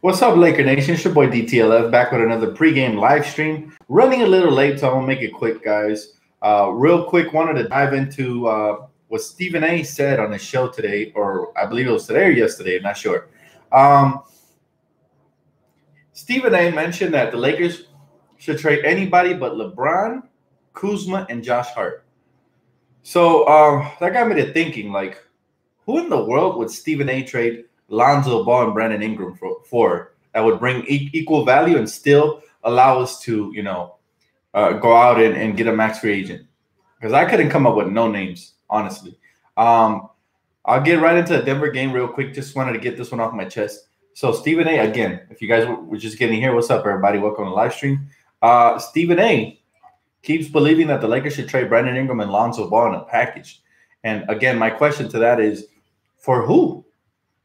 What's up, Laker Nation? It's your boy DTLF back with another pregame live stream. Running a little late, so I'm gonna make it quick, guys. Real quick, wanted to dive into what Stephen A. said on his show today, or I believe it was today or yesterday, I'm not sure. Stephen A. mentioned that the Lakers should trade anybody but LeBron, Kuzma, and Josh Hart. So that got me to thinking, like, who in the world would Stephen A. trade Lonzo Ball and Brandon Ingram for that would bring equal value and still allow us to, go out and get a max free agent? Because I couldn't come up with no names, honestly. I'll get right into the Denver game real quick. Just wanted to get this one off my chest. So Stephen A., again, if you guys were just getting here, what's up, everybody? Welcome to the live stream. Stephen A. keeps believing that the Lakers should trade Brandon Ingram and Lonzo Ball in a package. And again, my question to that is, for who?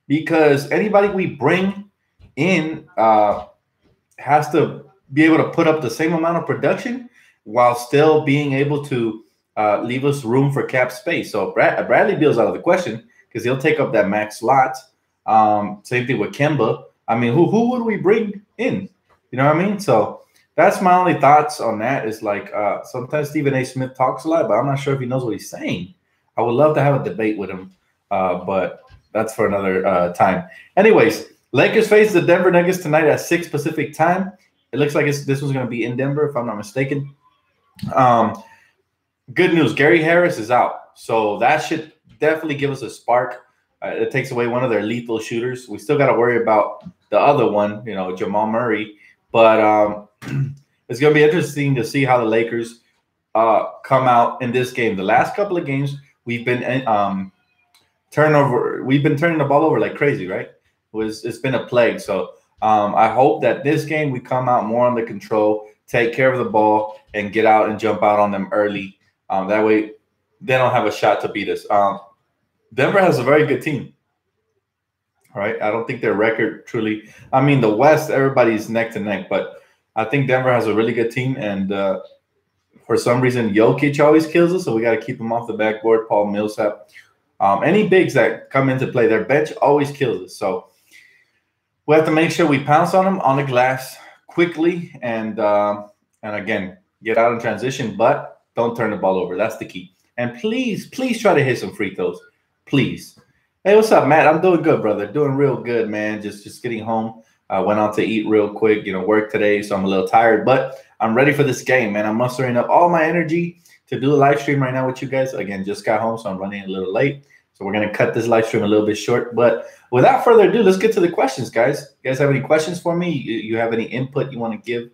Because anybody we bring in has to be able to put up the same amount of production while still being able to leave us room for cap space. So Bradley Beal's out of the question because he'll take up that max slot. Same thing with Kemba. I mean, who would we bring in? You know what I mean? So that's my only thoughts on that. Is like sometimes Stephen A. Smith talks a lot, but I'm not sure if he knows what he's saying. I would love to have a debate with him, but that's for another time. Anyways, Lakers face the Denver Nuggets tonight at 6 Pacific time. It looks like this was going to be in Denver, if I'm not mistaken. Good news, Garry Harris is out. So that should definitely give us a spark. It takes away one of their lethal shooters. We still got to worry about the other one, Jamal Murray. But it's going to be interesting to see how the Lakers come out in this game. The last couple of games, we've been We've been turning the ball over like crazy, right? It's been a plague. So I hope that this game we come out more under control, take care of the ball, and get out and jump out on them early. That way they don't have a shot to beat us. Denver has a very good team. All right. I don't think their record truly – I mean, the West, everybody's neck to neck, but I think Denver has a really good team. And for some reason, Jokic always kills us, so we got to keep him off the backboard. Paul Millsap. Any bigs that come into play, their bench always kills us. So we have to make sure we pounce on them on the glass quickly and again, get out in transition, but don't turn the ball over. That's the key. And please try to hit some free throws. Please. Hey, what's up, Matt? I'm doing good, brother. Doing real good, man. Just getting home. I went out to eat real quick, work today, so I'm a little tired, but I'm ready for this game, man. I'm mustering up all my energy to do a live stream right now with you guys. Again, just got home, so I'm running a little late. So we're going to cut this live stream a little bit short. But without further ado, let's get to the questions, guys. You guys have any questions for me? You have any input you want to give?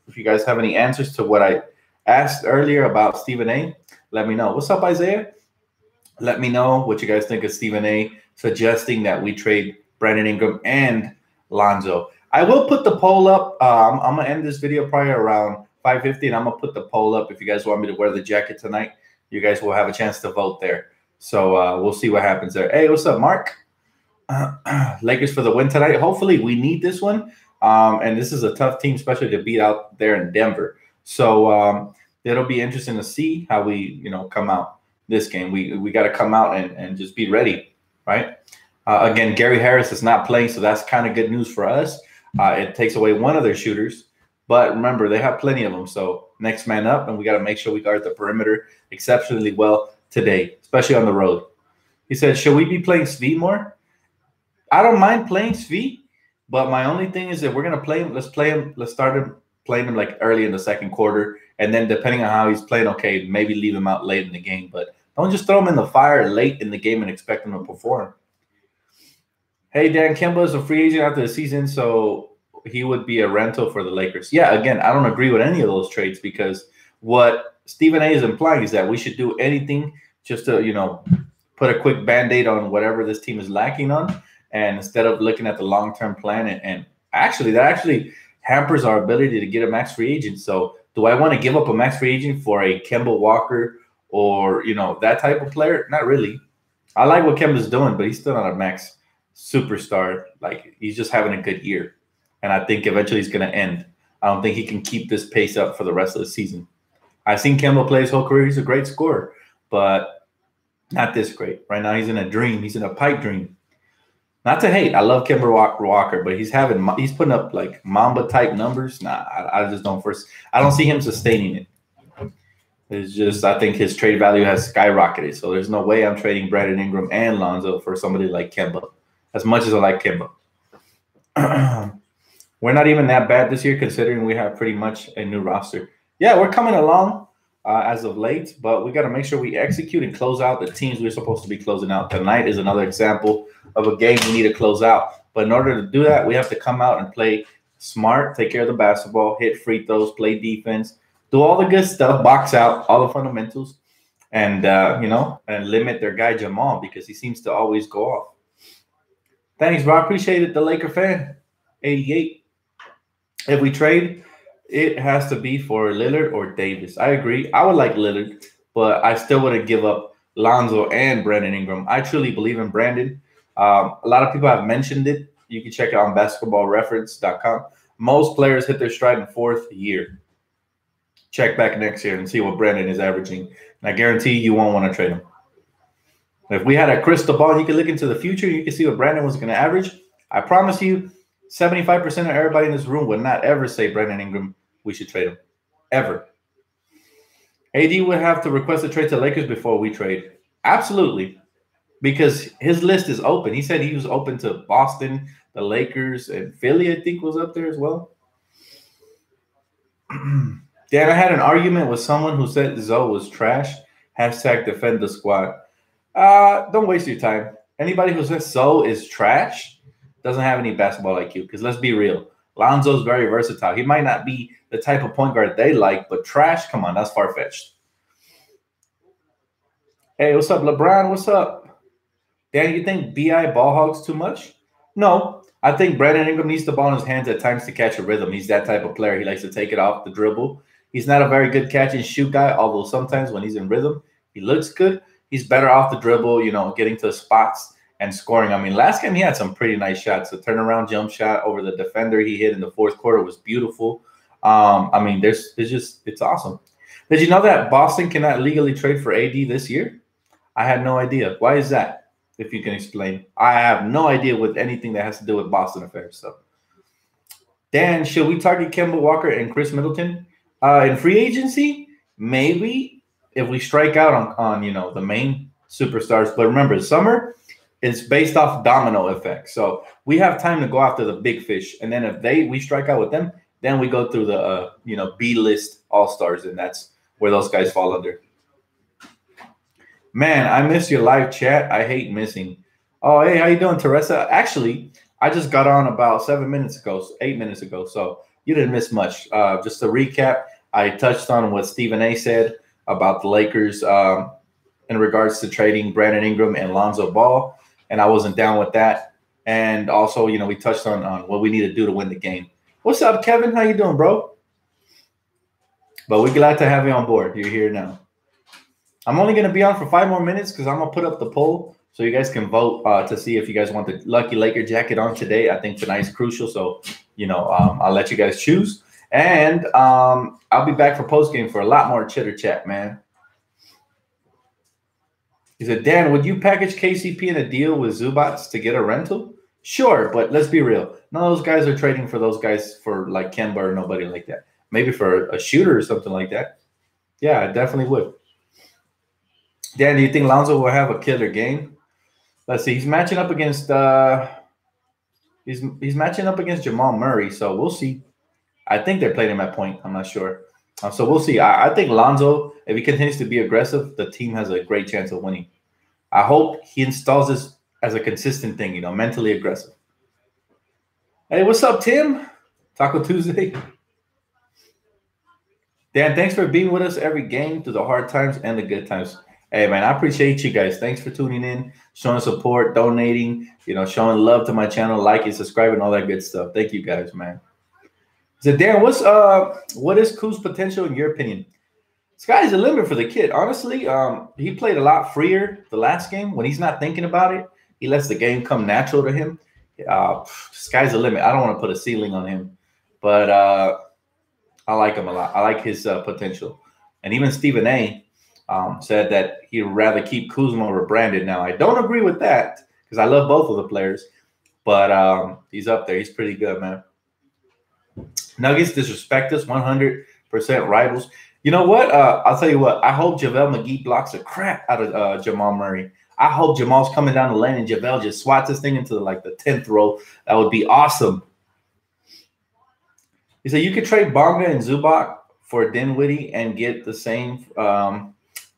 If you guys have any answers to what I asked earlier about Stephen A., let me know. What's up, Isaiah? Let me know what you guys think of Stephen A. suggesting that we trade Brandon Ingram and Lonzo. I will put the poll up. I'm going to end this video probably around 5:50, and I'm going to put the poll up. If you guys want me to wear the jacket tonight, you guys will have a chance to vote there. So we'll see what happens there. Hey, what's up, Mark? Lakers for the win tonight. Hopefully we need this one. And this is a tough team, especially to beat out there in Denver. So it'll be interesting to see how we, come out this game. We got to come out and just be ready, right? Again, Garry Harris is not playing, so that's kind of good news for us. It takes away one of their shooters. But remember, they have plenty of them. So next man up, and we got to make sure we guard the perimeter exceptionally well today, especially on the road. He said, should we be playing Svi more? I don't mind playing Svi, but my only thing is that we're going to play him. Let's play him. Let's start him playing him like early in the second quarter. And then depending on how he's playing, okay, maybe leave him out late in the game. But don't just throw him in the fire late in the game and expect him to perform. Hey, Dan, Kemba is a free agent after the season, so he would be a rental for the Lakers. Yeah, again, I don't agree with any of those trades because what Stephen A. is implying is that we should do anything just to, put a quick Band-Aid on whatever this team is lacking on. And instead of looking at the long-term plan, and actually that actually hampers our ability to get a max free agent. So do I want to give up a max free agent for a Kemba Walker or, that type of player? Not really. I like what Kemba's doing, but he's still not a max superstar. Like, he's just having a good year. And I think eventually he's going to end. I don't think he can keep this pace up for the rest of the season. I've seen Kemba play his whole career. He's a great scorer, but not this great. Right now he's in a dream. He's in a pipe dream. Not to hate, I love Kemba Walker, but he's putting up like Mamba type numbers. Nah, I just don't I don't see him sustaining it. It's just I think his trade value has skyrocketed. So there's no way I'm trading Brandon Ingram and Lonzo for somebody like Kemba. As much as I like Kemba. We're not even that bad this year considering we have pretty much a new roster. Yeah, we're coming along as of late, but we got to make sure we execute and close out the teams we're supposed to be closing out. Tonight is another example of a game we need to close out. But in order to do that, we have to come out and play smart, take care of the basketball, hit free throws, play defense, do all the good stuff, box out, all the fundamentals, and and limit their guy Jamal because he seems to always go off. Thanks, bro. I appreciate it. The Laker fan, 88. If we trade, it has to be for Lillard or Davis. I agree. I would like Lillard, but I still wouldn't give up Lonzo and Brandon Ingram. I truly believe in Brandon. A lot of people have mentioned it. You can check it on basketballreference.com. Most players hit their stride in fourth year. Check back next year and see what Brandon is averaging. And I guarantee you won't want to trade him. If we had a crystal ball and you could look into the future, you can see what Brandon was going to average. I promise you, 75% of everybody in this room would not ever say Brandon Ingram, we should trade him. Ever. AD would have to request a trade to Lakers before we trade. Absolutely. Because his list is open. He said he was open to Boston, the Lakers, and Philly, I think, was up there as well. Dan, I had an argument with someone who said Zoe was trash. Hashtag defend the squad. Don't waste your time. Anybody who says Zoe is trash doesn't have any basketball IQ. Because let's be real. Lonzo's very versatile. He might not be the type of point guard they like, but trash, come on, that's far-fetched. Hey, what's up, LeBron? What's up? Dan, you think B.I. ball hogs too much? No. I think Brandon Ingram needs the ball in his hands at times to catch a rhythm. He's that type of player. He likes to take it off the dribble. He's not a very good catch-and-shoot guy, although sometimes when he's in rhythm, he looks good. He's better off the dribble, getting to spots and scoring. I mean, last game he had some pretty nice shots. The turnaround jump shot over the defender he hit in the fourth quarter was beautiful. I mean, it's awesome. Did you know that Boston cannot legally trade for AD this year? I had no idea. Why is that? If you can explain. I have no idea with anything that has to do with Boston affairs. So, Dan, should we target Kemba Walker and Chris Middleton in free agency? Maybe if we strike out on the main superstars. But remember, summer is based off domino effect. So we have time to go after the big fish, and then if we strike out with them, then we go through the B-list all-stars, and that's where those guys fall under. Man, I miss your live chat. I hate missing. Oh, hey, how you doing, Teresa? Actually, I just got on about 8 minutes ago, so you didn't miss much. Just to recap, I touched on what Stephen A. said about the Lakers in regards to trading Brandon Ingram and Lonzo Ball, and I wasn't down with that. And also, we touched on what we need to do to win the game. What's up, Kevin? How you doing, bro? But we're glad to have you on board. You're here now. I'm only going to be on for 5 more minutes because I'm going to put up the poll so you guys can vote to see if you guys want the Lucky Laker jacket on today. I think tonight's crucial, so, I'll let you guys choose. And I'll be back for postgame for a lot more chitter chat, man. He said, Dan, would you package KCP in a deal with Zubats to get a rental? Sure, but let's be real. None of those guys are trading for those guys for like Kemba or nobody like that. Maybe for a shooter or something like that. Yeah, I definitely would. Dan, do you think Lonzo will have a killer game? Let's see. He's matching up against he's matching up against Jamal Murray, so we'll see. I think they're playing him at point. I'm not sure. So we'll see. I think Lonzo, if he continues to be aggressive, the team has a great chance of winning. I hope he installs this as a consistent thing, mentally aggressive. Hey, what's up, Tim? Taco Tuesday. Dan, thanks for being with us every game through the hard times and the good times. Hey, man, I appreciate you guys. Thanks for tuning in, showing support, donating, showing love to my channel, liking, subscribing, all that good stuff. Thank you guys, man. So, Dan, what is Kuz's potential in your opinion? Sky's the limit for the kid. Honestly, he played a lot freer the last game. When he's not thinking about it, he lets the game come natural to him. Sky's the limit. I don't want to put a ceiling on him, but I like him a lot. I like his potential. And even Stephen A. Said that he'd rather keep Kuzma over Brandon. Now, I don't agree with that because I love both of the players. but he's up there. He's pretty good, man. Nuggets disrespect us, 100% rivals. You know what? I'll tell you what. I hope JaVale McGee blocks the crap out of Jamal Murray. I hope Jamal's coming down the lane and JaVale just swats this thing into like the 10th row. That would be awesome. He said you could trade Bonga and Zubac for Dinwiddie and get the same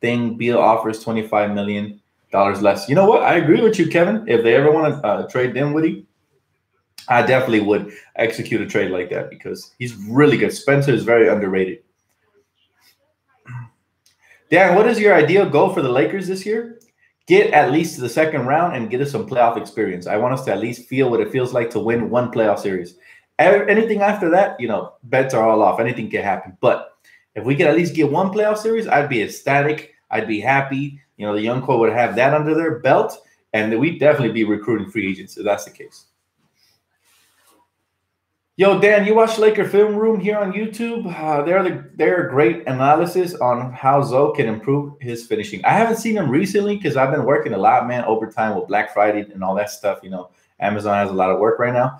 thing. Beal offers $25 million less. You know what? I agree with you, Kevin. If they ever want to trade Dinwiddie, I definitely would execute a trade like that because he's really good. Spencer is very underrated. Dan, what is your ideal goal for the Lakers this year? Get at least to the second round and get us some playoff experience. I want us to at least feel what it feels like to win one playoff series. Anything after that, you know, bets are all off. Anything can happen. But if we could at least get one playoff series, I'd be ecstatic. I'd be happy. You know, the young core would have that under their belt, and we'd definitely be recruiting free agents if that's the case. Yo, Dan, you watch Laker Film Room here on YouTube? They're a great analysis on how Zoe can improve his finishing. I haven't seen them recently because I've been working a lot, man, overtime with Black Friday and all that stuff. You know, Amazon has a lot of work right now.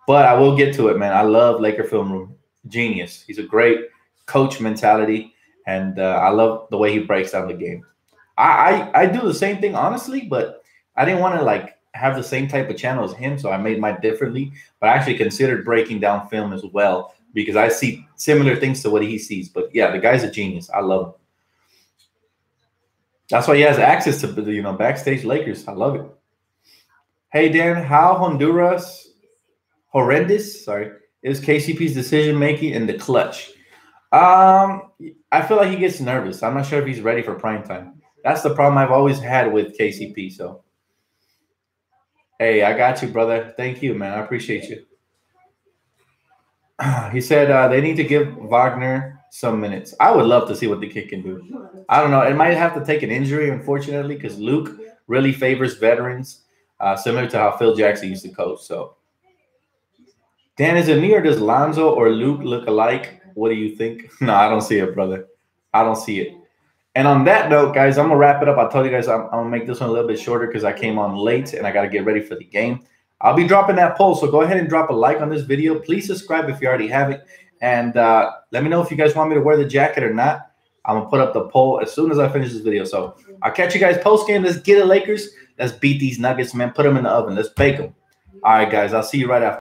But I will get to it, man. I love Laker Film Room. Genius. He's a great coach mentality, and I love the way he breaks down the game. I do the same thing, honestly, but I didn't want to, like, have the same type of channel as him, so I made mine differently. But I actually considered breaking down film as well because I see similar things to what he sees. But, yeah, the guy's a genius. I love him. That's why he has access to, you know, backstage Lakers. I love it. Hey, Dan, how horrendous is KCP's decision-making in the clutch? I feel like he gets nervous. I'm not sure if he's ready for prime time. That's the problem I've always had with KCP, so. Hey, I got you, brother. Thank you, man. I appreciate you. He said they need to give Wagner some minutes. I would love to see what the kid can do. I don't know. It might have to take an injury, unfortunately, because Luke really favors veterans, similar to how Phil Jackson used to coach. So, Dan, is it me or does Lonzo or Luke look alike? What do you think? No, I don't see it, brother. I don't see it. And on that note, guys, I'm going to wrap it up. I told you guys I'm going to make this one a little bit shorter because I came on late and I got to get ready for the game. I'll be dropping that poll, so go ahead and drop a like on this video. Please subscribe if you already haven't. And let me know if you guys want me to wear the jacket or not. I'm going to put up the poll as soon as I finish this video. So I'll catch you guys post-game. Let's get it, Lakers. Let's beat these Nuggets, man. Put them in the oven. Let's bake them. All right, guys. I'll see you right after.